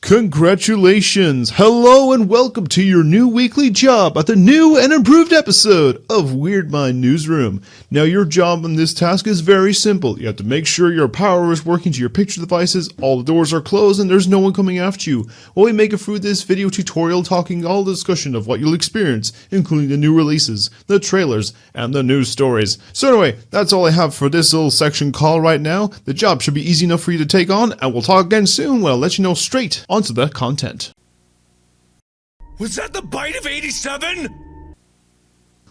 Congratulations! Hello and welcome to your new weekly job at the new and improved episode of Weird Mind Newsroom. Now your job on this task is very simple. You have to make sure your power is working to your picture devices, all the doors are closed, and there's no one coming after you. While we make it through this video tutorial talking all the discussion of what you'll experience, including the new releases, the trailers, and the news stories. So anyway, that's all I have for this little section call right now. The job should be easy enough for you to take on, and we'll talk again soon when I'll let you know straight onto the content. Was that the bite of 87?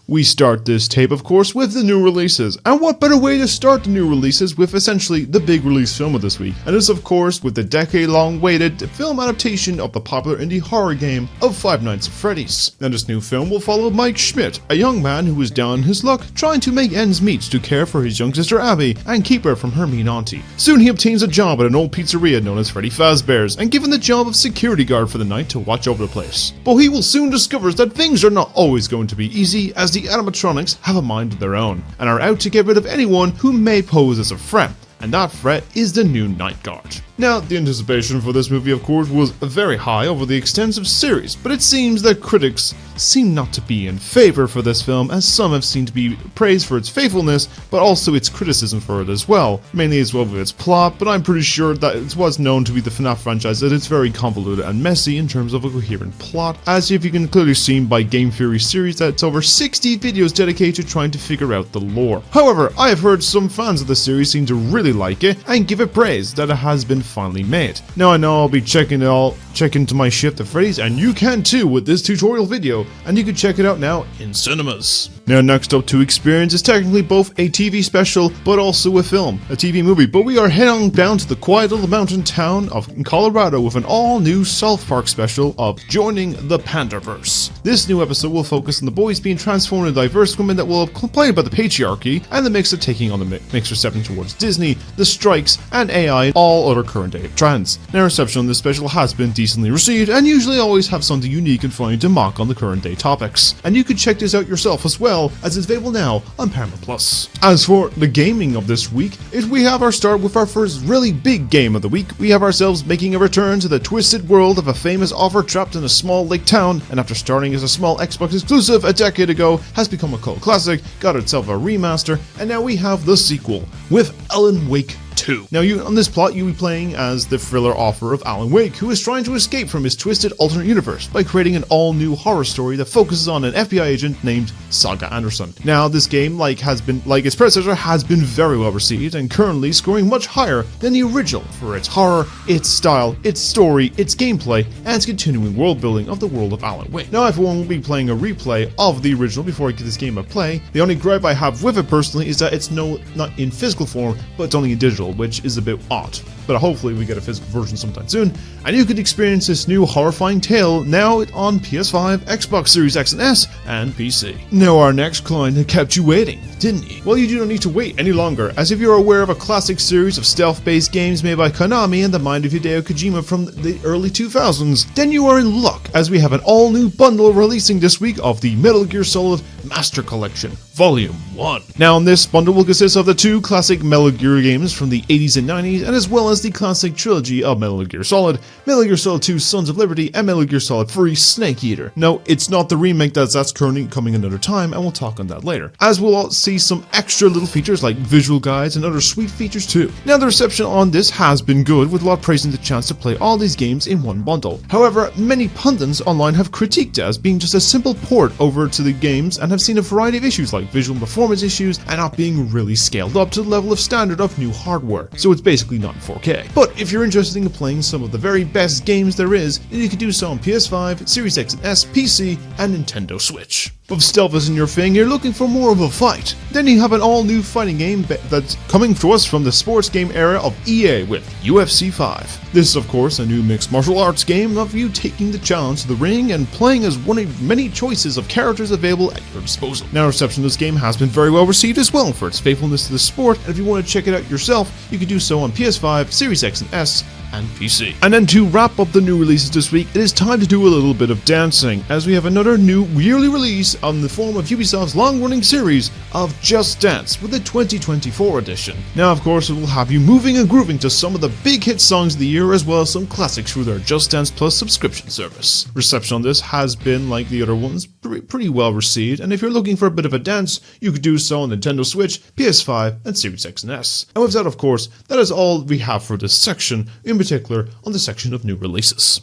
We start this tape, of course, with the new releases. And what better way to start the new releases with essentially the big release film of this week. And this, of course, with the decade-long waited film adaptation of the popular indie horror game of Five Nights at Freddy's. Now this new film will follow Mike Schmidt, a young man who is down on his luck trying to make ends meet to care for his young sister Abby and keep her from her mean auntie. Soon he obtains a job at an old pizzeria known as Freddy Fazbear's and given the job of security guard for the night to watch over the place. But he will soon discover that things are not always going to be easy, as the animatronics have a mind of their own and are out to get rid of anyone who may pose as a threat, and that threat is the new Night Guard. Now, the anticipation for this movie, of course, was very high over the extensive series, but it seems that critics seem not to be in favor for this film, as some have seemed to be praised for its faithfulness, but also its criticism for it as well, mainly as well with its plot, but I'm pretty sure that it was known to be the FNAF franchise that it's very convoluted and messy in terms of a coherent plot, as if you can clearly see by Game Theory series that it's over 60 videos dedicated to trying to figure out the lore. However, I have heard some fans of the series seem to really like it and give it praise that it has been finally made. Now I know I'll be checking to my shift at Freddy's, and you can too with this tutorial video, and you can check it out now in cinemas. Now next up to experience is technically both a TV special but also a film, a TV movie, but we are heading down to the quiet little mountain town of Colorado with an all-new South Park special of Joining the Pandaverse. This new episode will focus on the boys being transformed into diverse women that will complain about the patriarchy and the mix of taking on the mixed reception towards Disney, the strikes, and AI, and all other current day trends. Now reception on this special has been decently received and usually always have something unique and funny to mock on the current day topics. And you can check this out yourself as well, as it's available now on Paramount Plus. As for the gaming of this week, we have our start with our first really big game of the week. We have ourselves making a return to the twisted world of a famous author trapped in a small lake town, and after starting as a small Xbox exclusive a decade ago, has become a cult classic, got itself a remaster, and now we have the sequel with Alan Wake 2. Now on this plot you'll be playing as the thriller author of Alan Wake, who is trying to escape from his twisted alternate universe by creating an all-new horror story that focuses on an FBI agent named Saga Anderson. Now this game, like its predecessor, has been very well received and currently scoring much higher than the original for its horror, its style, its story, its gameplay, and its continuing world building of the world of Alan Wake. Now everyone will be playing a replay of the original before I get this game a play. The only gripe I have with it personally is that it's not in physical form, but it's only in digital, which is a bit odd. But hopefully we get a physical version sometime soon, and you can experience this new horrifying tale now on PS5, Xbox Series X and S, and PC. Now our next client had kept you waiting, didn't he? Well, you do not need to wait any longer, as if you're aware of a classic series of stealth-based games made by Konami and the mind of Hideo Kojima from the early 2000s, then you are in luck, as we have an all-new bundle releasing this week of the Metal Gear Solid Master Collection, Volume 1. Now this bundle will consist of the two classic Metal Gear games from the 80s and 90s, and as well as the classic trilogy of Metal Gear Solid 2 Sons of Liberty, and Metal Gear Solid 3 Snake Eater. No, it's not the remake that's currently coming another time, and we'll talk on that later. As we'll all see some extra little features like visual guides and other sweet features too. Now the reception on this has been good, with a lot praising the chance to play all these games in one bundle. However, many pundits online have critiqued it as being just a simple port over to the games and have seen a variety of issues like visual and performance issues and not being really scaled up to the level of standard of new hardware, so it's basically not in 4K. But if you're interested in playing some of the very best games there is, then you can do so on PS5, Series X and S, PC, and Nintendo Switch. If stealth isn't your thing, you're looking for more of a fight, then you have an all-new fighting game that's coming to us from the sports game era of EA with UFC 5. This is of course a new mixed martial arts game of you taking the challenge to the ring and playing as one of many choices of characters available at your disposal. Now reception of this game has been very well received as well for its faithfulness to the sport, and if you want to check it out yourself, you can do so on PS5, Series X and S, and PC. And then to wrap up the new releases this week, it is time to do a little bit of dancing, as we have another new yearly release on the form of Ubisoft's long-running series of Just Dance with the 2024 edition. Now, of course, it will have you moving and grooving to some of the big hit songs of the year, as well as some classics through their Just Dance Plus subscription service. Reception on this has been, like the other ones, pretty well received, and if you're looking for a bit of a dance, you could do so on Nintendo Switch, PS5, and Series X and S. And with that, of course, that is all we have for this section, in particular on the section of new releases.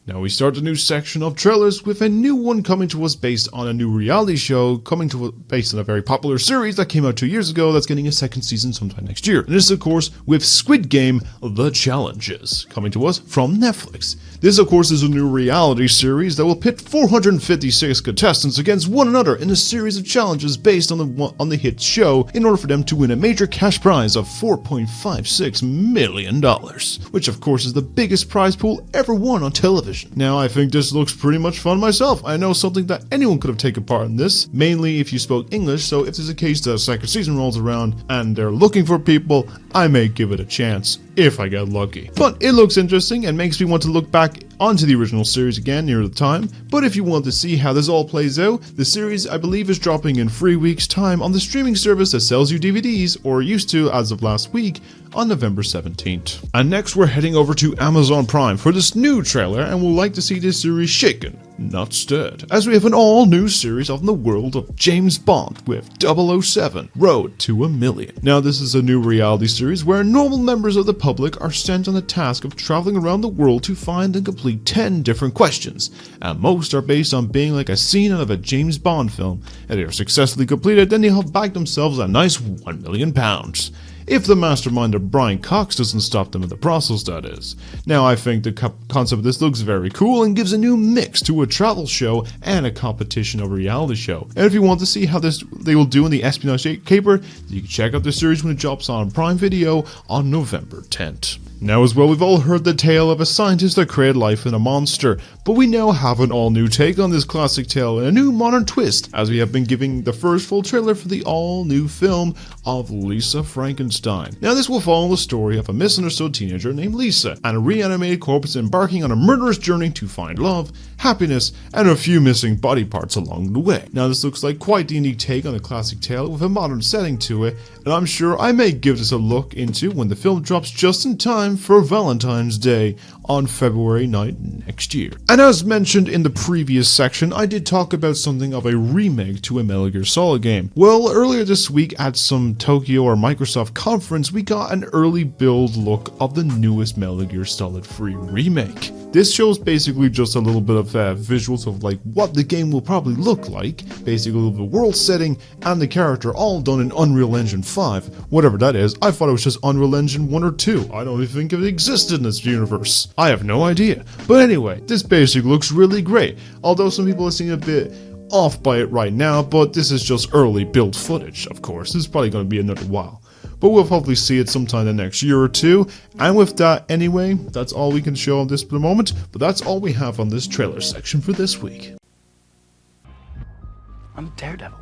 Now we start the new section of trailers with a new one coming to us based on a new reality show based on a very popular series that came out 2 years ago that's getting a second season sometime next year. And this is of course with Squid Game: The Challenges, coming to us from Netflix. This of course is a new reality series that will pit 456 contestants against one another in a series of challenges based on the hit show in order for them to win a major cash prize of $4.56 million, which of course is the biggest prize pool ever won on television. Now, I think this looks pretty much fun myself. I know something that anyone could have taken part in this, mainly if you spoke English, so if there's a case that a second season rolls around and they're looking for people, I may give it a chance, if I get lucky. But it looks interesting and makes me want to look back onto the original series again near the time, but if you want to see how this all plays out, the series I believe is dropping in 3 weeks time on the streaming service that sells you DVDs, or used to as of last week, on November 17th. And next we're heading over to Amazon Prime for this new trailer, and we'll like to see this series shaken, not stirred, as we have an all-new series of the world of James Bond with 007, Road to a Million. Now this is a new reality series where normal members of the public are sent on the task of traveling around the world to find and complete 10 different questions, and most are based on being like a scene out of a James Bond film. If they are successfully completed, then they'll back themselves a nice £1 million. If the mastermind of Brian Cox doesn't stop them in the process, that is. Now, I think the concept of this looks very cool and gives a new mix to a travel show and a competition of a reality show. And if you want to see how they will do in the espionage caper, you can check out the series when it drops on Prime Video on November 10th. Now as well, we've all heard the tale of a scientist that created life in a monster, but we now have an all-new take on this classic tale and a new modern twist, as we have been giving the first full trailer for the all-new film of Lisa Frankenstein. Now this will follow the story of a misunderstood teenager named Lisa, and a reanimated corpse embarking on a murderous journey to find love, happiness, and a few missing body parts along the way. Now this looks like quite the unique take on a classic tale with a modern setting to it, and I'm sure I may give this a look into when the film drops just in time for Valentine's Day on February 9th next year. And as mentioned in the previous section, I did talk about something of a remake to a Metal Gear Solid game. Well, earlier this week at some Tokyo or Microsoft conference, we got an early build look of the newest Metal Gear Solid 3 remake. This shows basically just a little bit of visuals of like what the game will probably look like, basically the world setting and the character, all done in Unreal Engine 5, whatever that is. I thought it was just Unreal Engine 1 or 2. I don't even think it existed in this universe. I have no idea. But anyway, this basically looks really great, although some people are seeing a bit off by it right now, but this is just early build footage, of course. This is probably going to be another while. But we'll hopefully see it sometime in the next year or two. And with that, anyway, that's all we can show on this for the moment. But that's all we have on this trailer section for this week. I'm Daredevil.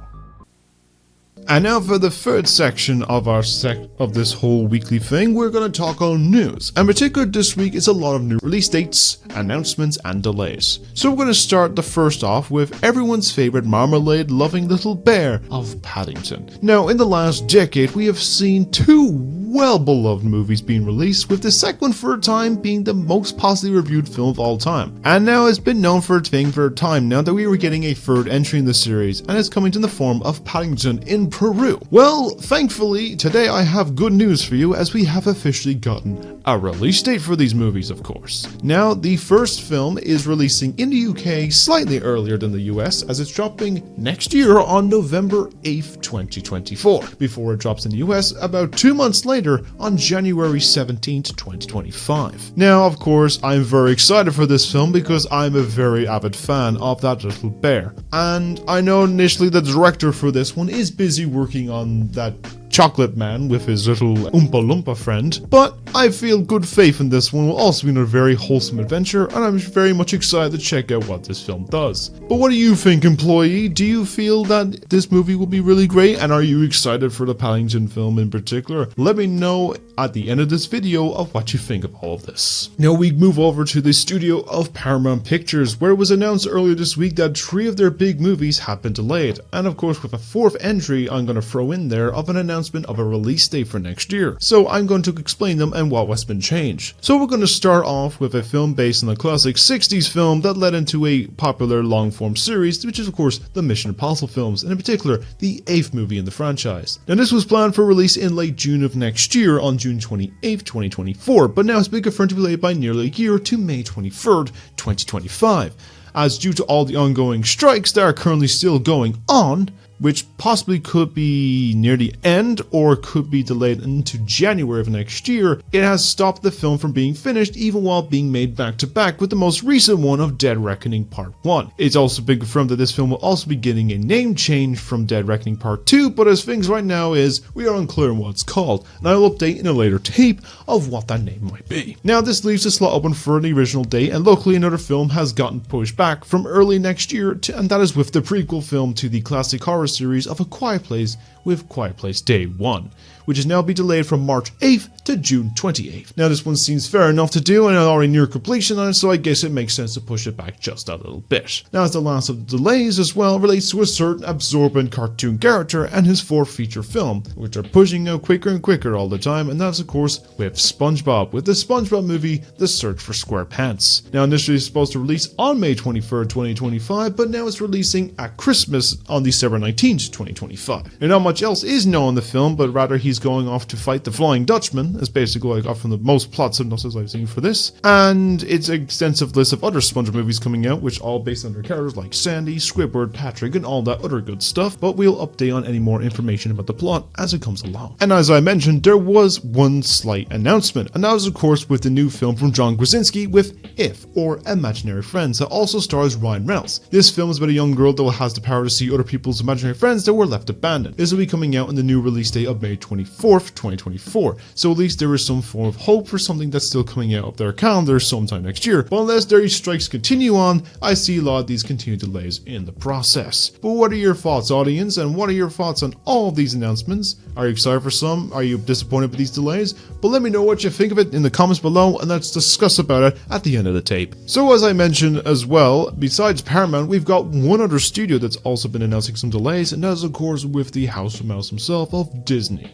And now for the third section of our this whole weekly thing, we're going to talk on news. And in particular this week is a lot of new release dates, announcements, and delays. So we're going to start the first off with everyone's favorite marmalade-loving little bear of Paddington. Now, in the last decade, we have seen two well-beloved movies being released, with the second one for a time being the most positively reviewed film of all time. And now it's been known for a time now that we were getting a third entry in the series, and it's coming in the form of Paddington in Peru. Well, thankfully, today I have good news for you, as we have officially gotten a release date for these movies, of course. Now, the first film is releasing in the UK slightly earlier than the US, as it's dropping next year on November 8th, 2024, before it drops in the US about 2 months later on January 17th, 2025. Now, of course, I'm very excited for this film because I'm a very avid fan of that little bear. And I know initially the director for this one is busy working on that chocolate man with his little Oompa Loompa friend. But I feel good faith in this one will also be a very wholesome adventure, and I'm very much excited to check out what this film does. But what do you think, employee? Do you feel that this movie will be really great, and are you excited for the Paddington film in particular? Let me know at the end of this video of what you think of all of this. Now we move over to the studio of Paramount Pictures, where it was announced earlier this week that 3 of their big movies have been delayed, and of course with a 4th entry I'm going to throw in there of an announcement of a release date for next year. So I'm going to explain them and what has been changed. So we're going to start off with a film based on a classic 60s film that led into a popular long-form series, which is of course the Mission Impossible films, and in particular the 8th movie in the franchise. Now this was planned for release in late June of next year on June 28th, 2024, but now it's been confirmed to be delayed by nearly a year to May 23rd, 2025, as due to all the ongoing strikes that are currently still going on, which possibly could be near the end or could be delayed into January of next year, it has stopped the film from being finished even while being made back to back with the most recent one of Dead Reckoning Part 1. It's also been confirmed that this film will also be getting a name change from Dead Reckoning Part 2, but as things right now is, we are unclear on what it's called, and I will update in a later tape of what that name might be. Now this leaves the slot open for the original date, and locally another film has gotten pushed back from early next year, and that is with the prequel film to the classic horror series of A Quiet Place with Quiet Place Day 1, which is now be delayed from March 8th to June 28th. Now this one seems fair enough to do and I'm already near completion on it, so I guess it makes sense to push it back just a little bit. Now as the last of the delays as well relates to a certain absorbent cartoon character and his 4th feature film, which are pushing out quicker and quicker all the time, and that's of course with SpongeBob, with the SpongeBob movie The Search for SquarePants. Now initially it's supposed to release on May 23rd, 2025, but now it's releasing at Christmas on December 19th, 2025. And not much else is known in the film, but rather he's going off to fight the Flying Dutchman, is basically what I got from the most plot synopsis I've seen for this. And it's an extensive list of other SpongeBob movies coming out, which all based on their characters like Sandy, Squidward, Patrick, and all that other good stuff, but we'll update on any more information about the plot as it comes along. And as I mentioned, there was one slight announcement, and that was of course with the new film from John Krasinski with If, or Imaginary Friends, that also stars Ryan Reynolds. This film is about a young girl that has the power to see other people's imaginary friends that were left abandoned. This will be coming out on the new release date of May 24th, 2024, so at least there is some form of hope for something that's still coming out of their calendar sometime next year. But unless these strikes continue on, I see a lot of these continued delays in the process. But what are your thoughts, audience, and what are your thoughts on all of these announcements? Are you excited for some? Are you disappointed with these delays? But let me know what you think of it in the comments below, and let's discuss about it at the end of the tape. So as I mentioned as well, besides Paramount, we've got one other studio that's also been announcing some delays, and that is of course with the House of Mouse himself of Disney.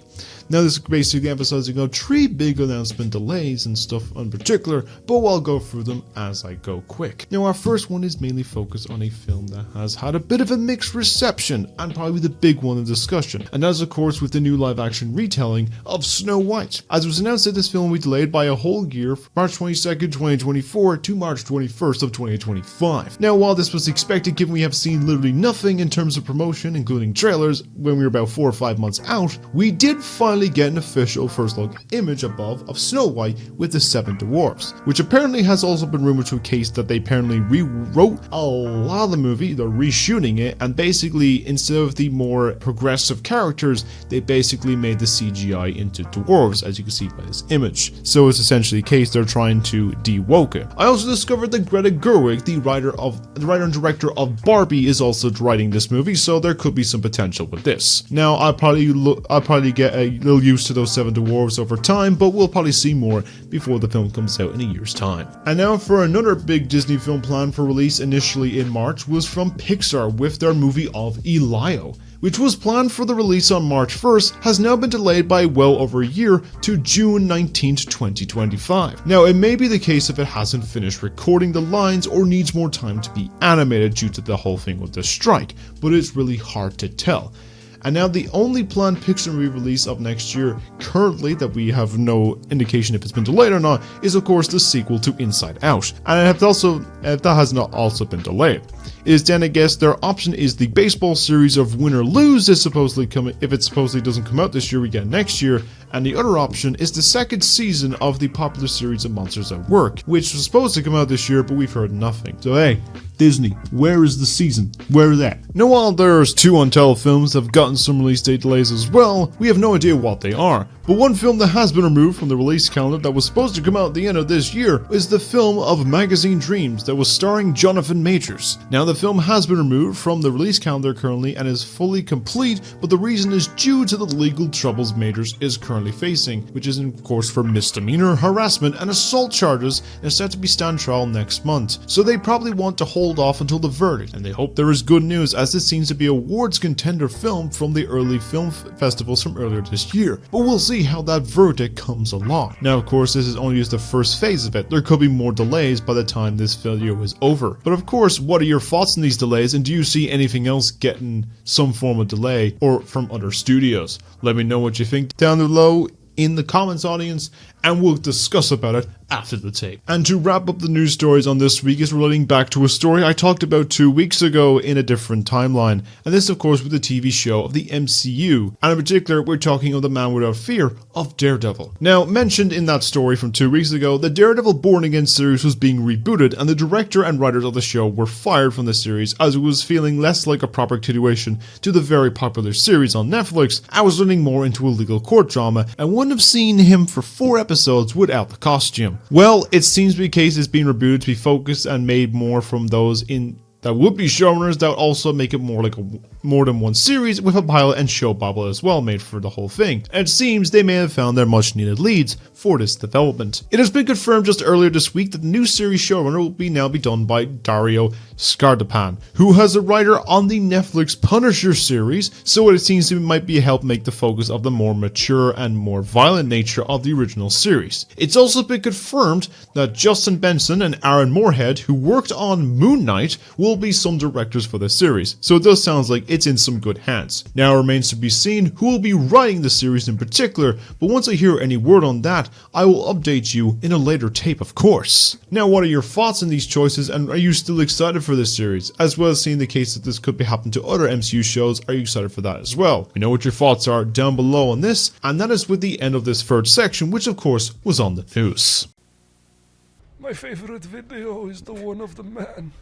Now this is basically emphasizing on 3 big announcement delays and stuff in particular, but I'll go through them as I go quick. Now our first one is mainly focused on a film that has had a bit of a mixed reception, and probably the big one in discussion, and that is of course with the new live action retelling of Snow White. As it was announced that this film will be delayed by a whole year from March 22nd, 2024 to March 21st of 2025. Now while this was expected given we have seen literally nothing in terms of promotion, including trailers, when we were about 4 or 5 months out, we did finally get an official first look image above of Snow White with the 7 dwarfs, which apparently has also been rumored to a case that they apparently rewrote a lot of the movie, they're reshooting it, and basically instead of the more progressive characters, they basically made the CGI into dwarves, as you can see by this image. So it's essentially a case they're trying to de-woke it. I also discovered that Greta Gerwig, the writer and director of Barbie, is also writing this movie, so there could be some potential with this. Now I'll probably get a little used to those 7 dwarves over time, but we'll probably see more before the film comes out in a year's time. And now for another big Disney film planned for release initially in March was from Pixar with their movie of Elio, which was planned for the release on March 1st, has now been delayed by well over a year to June 19th, 2025. Now, it may be the case if it hasn't finished recording the lines or needs more time to be animated due to the whole thing with the strike, but it's really hard to tell. And now the only planned Pixar re-release of next year currently that we have no indication if it's been delayed or not is of course the sequel to Inside Out, and that has not also been delayed. It is then I guess their option is the baseball series of Win or Lose is supposedly coming. If it supposedly doesn't come out this year, we get next year. And the other option is the 2nd season of the popular series of Monsters at Work, which was supposed to come out this year, but we've heard nothing. So hey, Disney, where is the season? Where are they? Now while there's 2 untitled films that have gotten some release date delays as well, we have no idea what they are. But one film that has been removed from the release calendar that was supposed to come out at the end of this year is the film of Magazine Dreams that was starring Jonathan Majors. Now the film has been removed from the release calendar currently and is fully complete, but the reason is due to the legal troubles Majors is currently facing, which is of course for misdemeanor, harassment and assault charges, and is set to be stand trial next month. So they probably want to hold off until the verdict, and they hope there is good news as this seems to be a awards contender film from the early film festivals from earlier this year. But we'll see how that verdict comes along. Now of course this is only just the first phase of it. There could be more delays by the time this video is over. But of course, what are your thoughts on these delays, and do you see anything else getting some form of delay or from other studios? Let me know what you think down below in the comments, audience, and we'll discuss about it after the tape. And to wrap up the news stories on this week is relating back to a story I talked about 2 weeks ago in a different timeline, and this of course with the TV show of the MCU, and in particular we're talking of the Man Without Fear of Daredevil. Now mentioned in that story from 2 weeks ago, the Daredevil Born Again series was being rebooted and the director and writers of the show were fired from the series as it was feeling less like a proper continuation to the very popular series on Netflix and was leaning more into a legal court drama and wouldn't have seen him for 4 episodes without the costume. Well, it seems to be the case it's being rebooted to be focused and made more from those in that would be showrunners that would also make it more like more than one series with a pilot and show bubble as well made for the whole thing. And it seems they may have found their much needed leads for this development. It has been confirmed just earlier this week that the new series showrunner will now be done by Dario Scardapan, who has a writer on the Netflix Punisher series, so it seems to might be a help make the focus of the more mature and more violent nature of the original series. It's also been confirmed that Justin Benson and Aaron Moorhead, who worked on Moon Knight, will be some directors for the series, so it does sound like it's in some good hands. Now it remains to be seen who will be writing the series in particular, but once I hear any word on that, I will update you in a later tape of course. Now what are your thoughts on these choices, and are you still excited for this series? As well as seeing the case that this could be happening to other MCU shows, are you excited for that as well? You know what your thoughts are down below on this, and that is with the end of this third section, which of course was on the news. My favorite video is the one of the man.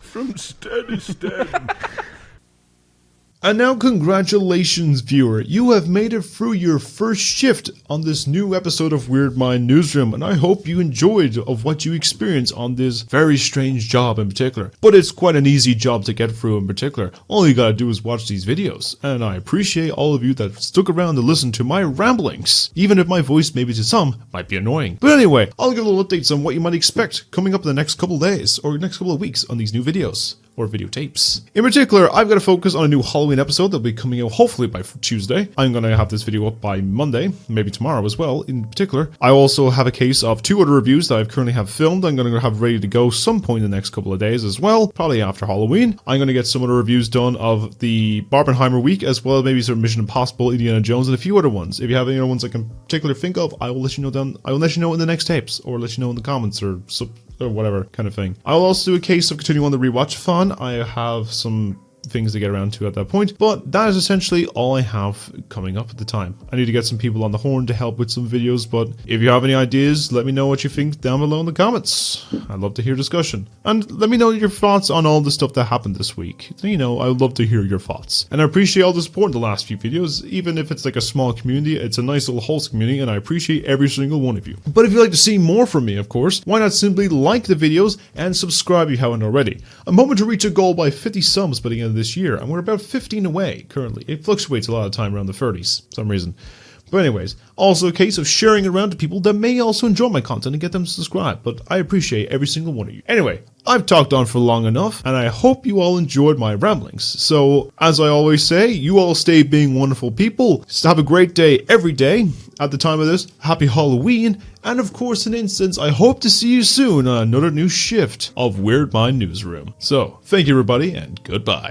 From Steady Steady. And now congratulations viewer, you have made it through your first shift on this new episode of Weird Mind Newsroom, and I hope you enjoyed of what you experienced on this very strange job in particular. But it's quite an easy job to get through in particular. All you gotta do is watch these videos, and I appreciate all of you that stuck around to listen to my ramblings, even if my voice maybe to some might be annoying. But anyway, I'll give a little updates on what you might expect coming up in the next couple of days or next couple of weeks on these new videos. Or videotapes. In particular, I've got to focus on a new Halloween episode that'll be coming out hopefully by Tuesday. I'm going to have this video up by Monday, maybe tomorrow as well, in particular. I also have a case of 2 other reviews that I've currently have filmed. I'm going to have ready to go some point in the next couple of days as well, probably after Halloween. I'm going to get some other reviews done of the Barbenheimer week, as well as maybe some Mission Impossible, Indiana Jones, and a few other ones. If you have any other ones I can particularly think of, I will let you know in the next tapes, or let you know in the comments, or whatever kind of thing. I'll also do a case of continuing on the rewatch-a-thon. I have some things to get around to at that point, but that is essentially all I have coming up at the time. I need to get some people on the horn to help with some videos, but if you have any ideas, let me know what you think down below in the comments. I'd love to hear discussion, and let me know your thoughts on all the stuff that happened this week. You know, I would love to hear your thoughts, and I appreciate all the support in the last few videos. Even if it's like a small community, it's a nice little wholesome community, and I appreciate every single one of you. But if you'd like to see more from me, of course, why not simply like the videos and subscribe if you haven't already. I'm hoping to reach a goal by 50 subs by the end of this year, and we're about 15 away currently. It fluctuates a lot of time around the 30s for some reason. But anyways, also a case of sharing it around to people that may also enjoy my content and get them to subscribe, but I appreciate every single one of you. Anyway, I've talked on for long enough, and I hope you all enjoyed my ramblings. So, as I always say, you all stay being wonderful people. So have a great day every day. At the time of this, happy Halloween, and of course, in instance, I hope to see you soon on another new shift of Weird Mind Newsroom. So, thank you everybody, and goodbye.